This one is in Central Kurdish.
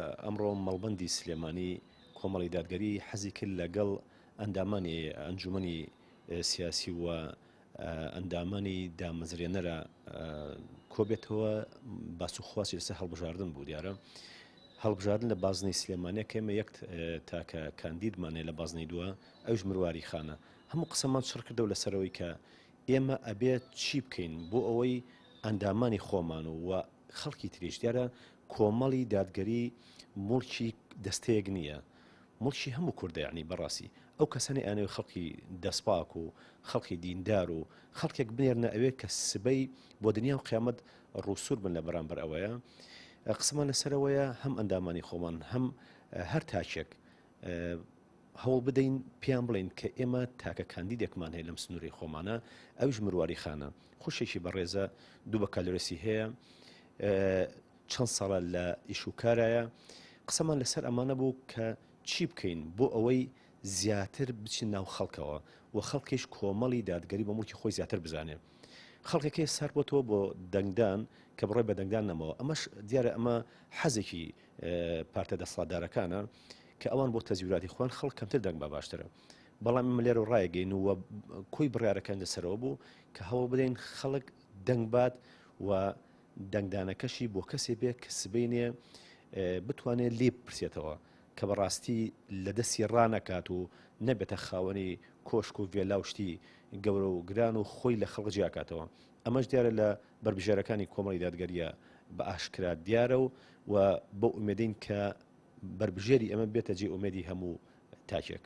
ئەمڕۆ مەڵبەندی سلێمانی کۆمەڵی دادگەری حەزی کرد لەگەڵ ئەندامانی ئەنجومەنی سیاسی و ئەندامانی دامەزرێنەرە کۆبێتەوە باسوخواسی لەسەر هەڵبژاردن بوو دیارە هەڵبژاردن لە بازنەی سلێمانیە کە ئێمە یەک تاکە کاندیدمانێ لە بازنەی دووە ئەوش مرواری خانە هەموو قسەمان شڕ کردەوە لەسەرەوەی کە ئێمە ئەبێت چی بکەین بۆ ئەوەی ئەندامانی خۆمان و خەڵکی تریش دیارە کۆمەڵی دادگەری مڵکی دەستەیەک نییە مڵکی هەموو کوردە یعنی بەڕاستی ئەو کەسانی ئەنێ خەڵکی دەسپاک و خەڵکی دیندار و خەڵکێک بنێرنە ئەوێ کە سبەی بۆ دنیا و قیامەت ڕووسور بن لە بەرامبەر ئەوەیە قسمان لەسەرەوەیە هەم ئەندامانی خۆمان هەم هەر تاچێک هەوڵ بدەین پێیان بڵین کە ئێمە تاکە کاندیدێکمان هەیە لەم سنووری خۆمانە ئەویش مرواری خانە خوشێکی بەڕێزە دوو بەکالۆرەسی هەیە چەند ساڵە لە ئیشوکارایە قسەمان لەسەر ئەمانە بوو کە چی بکەین بۆ ئەوەی زیاتر بچین ناو خەڵکەوە و خەڵکیش کۆمەڵی دادگەری بە مڵکی خۆی زیاتر بزانێ خەڵکێکی سار بۆتەوە بۆ دەنگدان کە بڕێ بە دەنگدان نەمەوە ئەمەش دیارە ئەمە حەزێکی پارتە دەسەڵاتدارەکانە کە ئەوان بۆ تەزویراتی خوان خەڵک کەمتر دەنگ با باشترە بەڵام ئێمە لێرە ڕایگەین و کۆی بڕیارەکان لەسەرەوە بوو کە هەوڵ بدەین خەڵک دەنگ بات و دەنگدانەکەشی بۆ کەسێ بێ کە سبەینێ بتوانێت لێ بپرسێتەوە کە بەڕاستی لە دەستی ڕانەکات و نەبێتە خاوەنی کۆشک و vێلاوشتی گەورە و گران و خۆی لە خەڵک جیاکاتەوە ئەمەش دیارە لە بربژێرەکانی کۆمەڵی دادگەریە بە ئاشکرا دیارە و بۆ ئومێدین کە بربژێری ئەمە بێتە جێ ئومێدی هەموو تاکێک